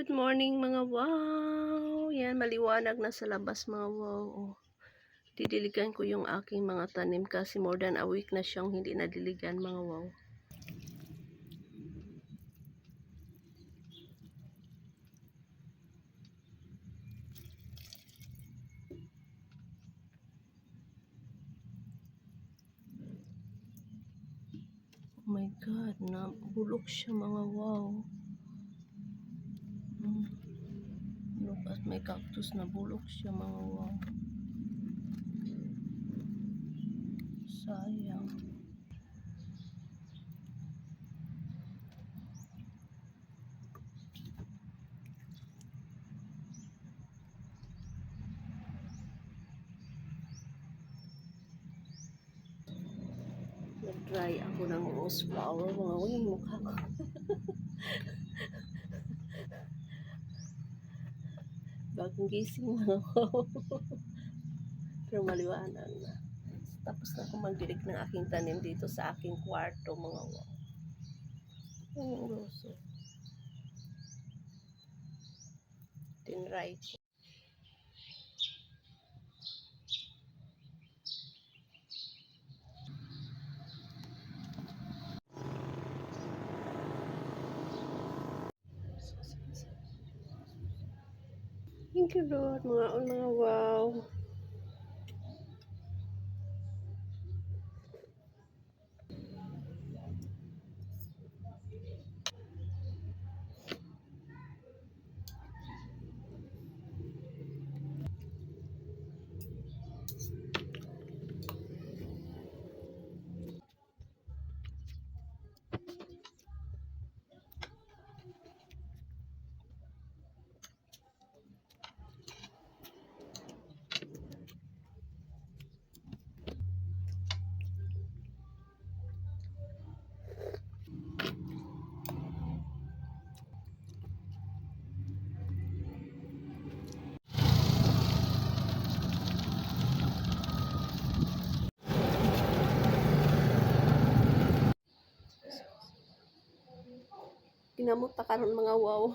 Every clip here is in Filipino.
Good morning mga wow! Yan, maliwanag na sa labas mga wow. Oh, didiligan ko yung aking mga tanim kasi more than a week na siyang hindi nadiligan mga wow. Oh my God, nabulok siya mga wow. Look at my cactus, nabulok siya mga wow. Sayang. Nag-dry ako ng rose flower mga wow, yung mukha ko. Bagong gising mga wow. Pero maliwanag na. Tapos na ako magdilig ng aking tanim dito sa aking kwarto mga wow. Yung rose. Tinry ko. Thank you Lord, mga wow. Pinamot ta karon mga wow.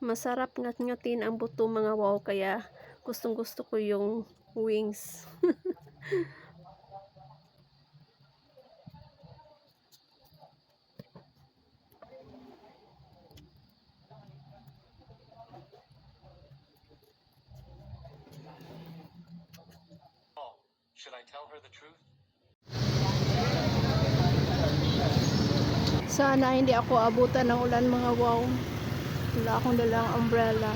Masarap ngat-ngatin ang buto mga wow, kaya gustong gusto ko yung wings. Should I tell her the truth? Sana hindi ako abutan ng ulan mga wow. Wala akong dalang umbrella.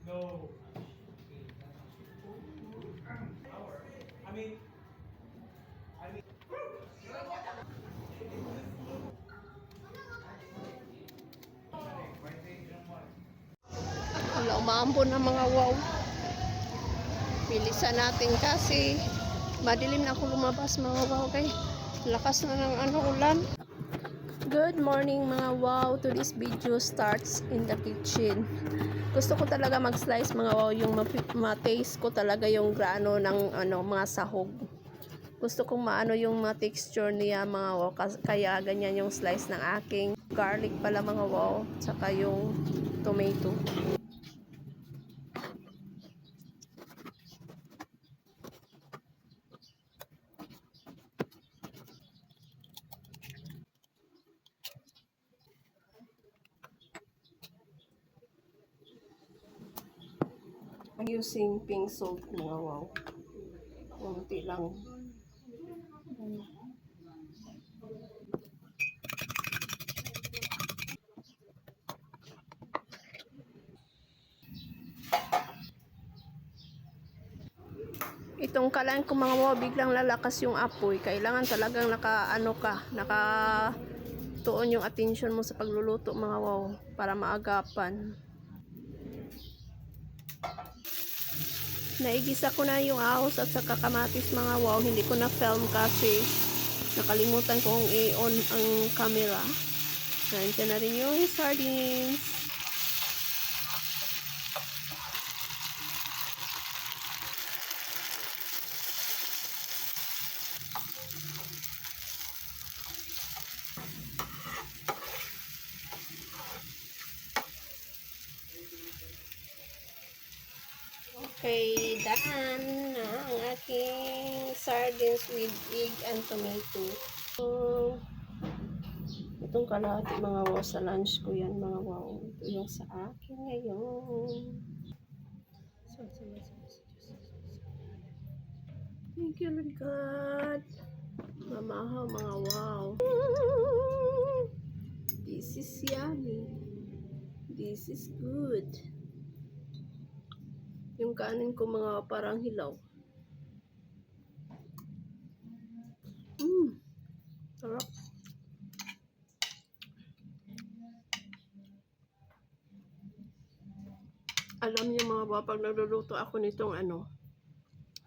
No. I mean, Wala umaambon ng mga wow. Bilisan natin kasi madilim na ako lumabas mga wow, kay lakas na ng ulan. Good morning mga wow. Today's video starts in the kitchen. Gusto ko talaga mag-slice mga wow, yung ma-taste ko talaga yung grano ng mga sahog. Gusto kong maano yung texture niya mga wow, kaya ganyan yung slice ng aking garlic pala mga wow, saka yung tomato. I'm using pink salt mga wow. Kunti lang. Itong kalan ko mga wow, biglang lalakas yung apoy. Kailangan talagang naka tuon yung attention mo sa pagluluto mga wow, para maagapan. Naigisa ko na yung ahos at saka kamatis mga wow. Hindi ko na film kasi nakalimutan kong i-on ang camera. Nandiyan na rin yung sardines. Okay, done na ang aking sardines with egg and tomato. Itong kalahati mga wow sa lunch ko yan mga wow. Ito yung sa akin ngayon. Thank you Lord God. Mamahaw mga wow. This is yummy. This is good. Yung kanin ko mga parang hilaw. Sarap. Alam niyo mga baba, pag nagluluto ako nitong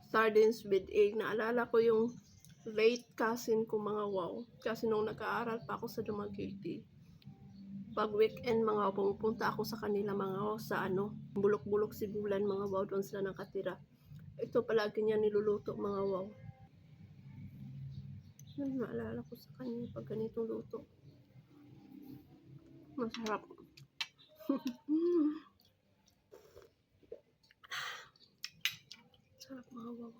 sardines with egg, naalala ko yung late cousin ko mga wow. Kasi nung nag-aaral pa ako sa Dumaguete, pag weekend mga wow, pumupunta ako sa kanila mga wow, sa Bulok-Bulok Sibulan mga wow, doon sila nakatira. Ito palagi niya niluluto mga wow. Yun, naalala ko sa kanya pag ganitong luto. Masarap. Sarap mga wow.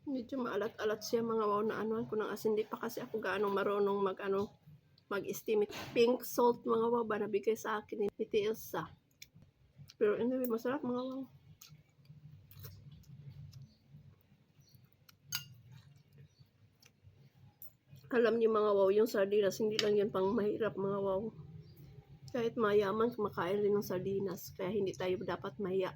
Medyo maalat-alat siya mga wow na anuan ko ng asin. Di pa kasi ako gaano marunong mag-estimate. Pink salt mga wow ba nabigay sa akin ni Elsa. Pero anyway, masarap mga wow. Alam niyo mga wow, yung sardinas hindi lang yan pang mahirap mga wow. Kahit mayaman kumakain rin ng sardinas. Kaya hindi tayo dapat mahiya.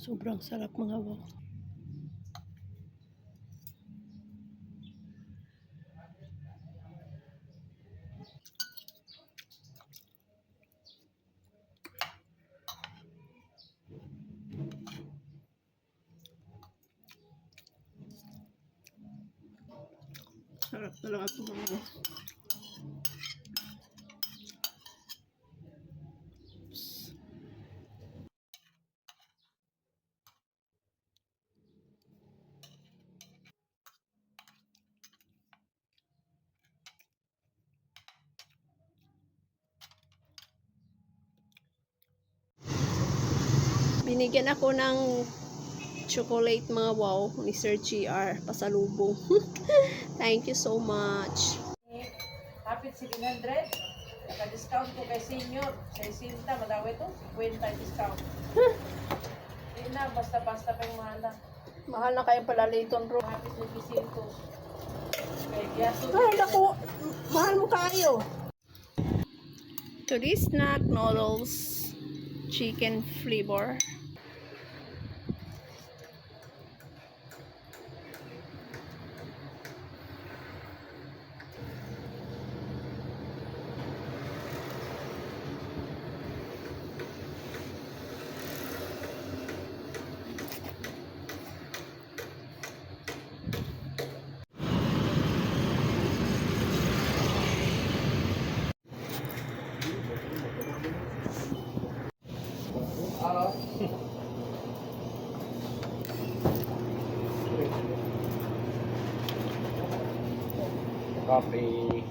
Sobrang sarap mga wow. Sarap talaga ito mga wow. Binigyan ako ng chocolate mga wow ni Sir GR pasalubong. Thank you so much. Hapit 700. Naka-discount ko kay senior. Sa isinta, madawi to. 50 discount. Hindi na, basta-basta pa yung mahal na. Mahal na kayo pala Layton bro. Hapit 25. Kaya giyaso. Ay, naku, mahal mo kayo. Today's snack noodles, chicken flavor. Coffee.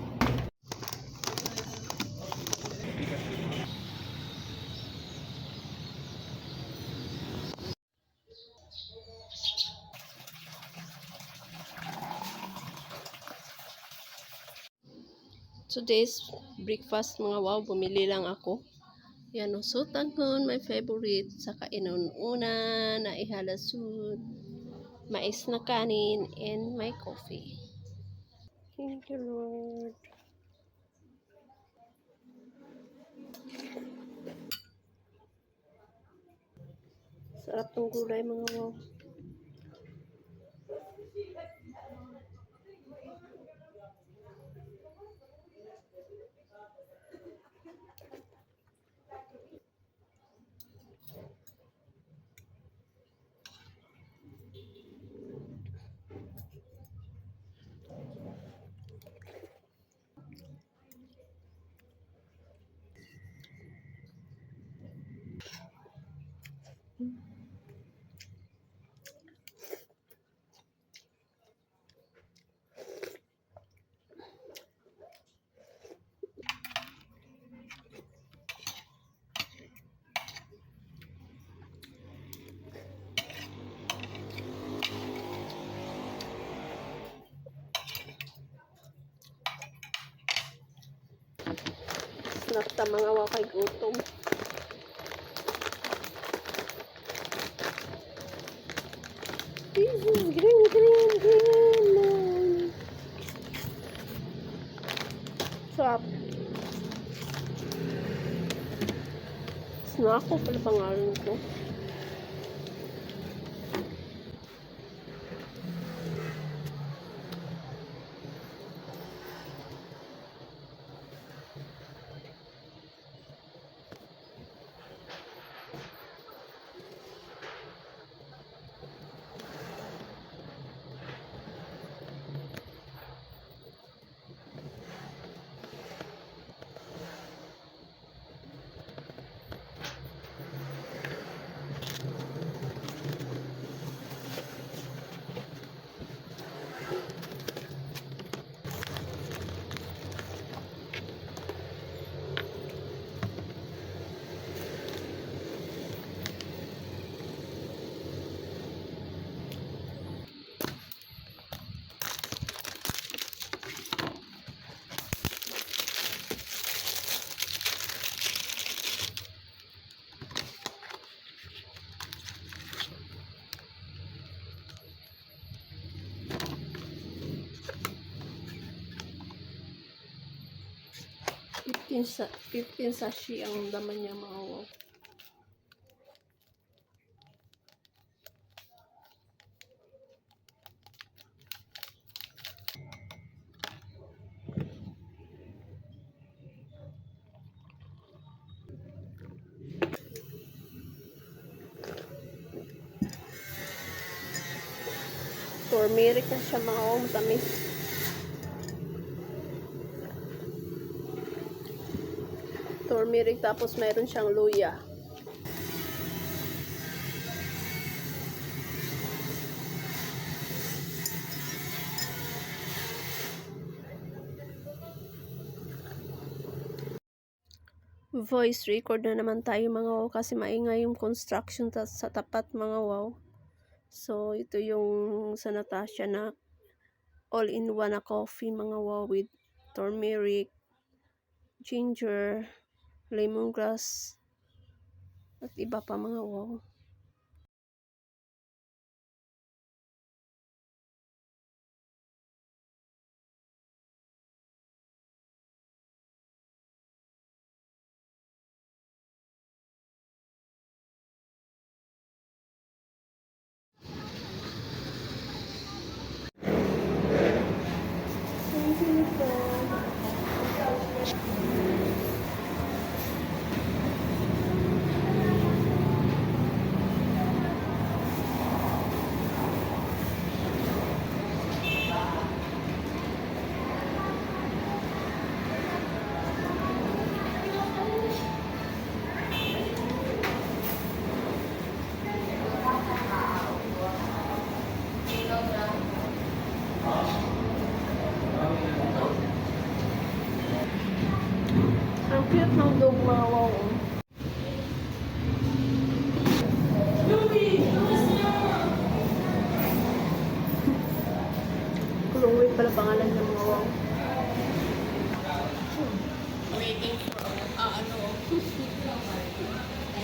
Today's breakfast mga wow, bumili lang ako. Yan o, sotanghon, my favorite. Saka inununa na ihalasud. Mais na kanin and my coffee. Thank you, Lord. Sarap ng gulay mga wow. Snack ta mga wow kay gutom. This is green. Sarap. Snack ko pala pangalan ko. Sa 15 sashi ang laman niya mga wow. Turmeric na siya mga wow, matamis. Turmeric tapos mayroon siyang luya. Voice record na naman tayo mga wow kasi maingay yung construction sa tapat mga wow. So ito yung sa Natasha na all-in-one na coffee mga wow with turmeric, ginger, lemongrass at iba pa mga wow. Thank you po. Ang cute ng dog mga wow. Kulungwit pala pangalan ng mga wow. waiting for ano.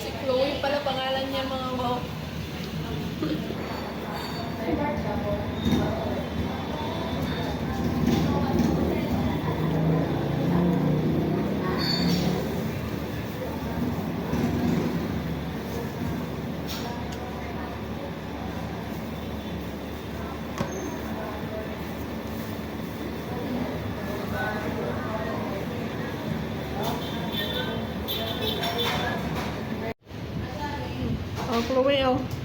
Si Chloe pala pangalan niya mga wow. Oh, Chloe, oh.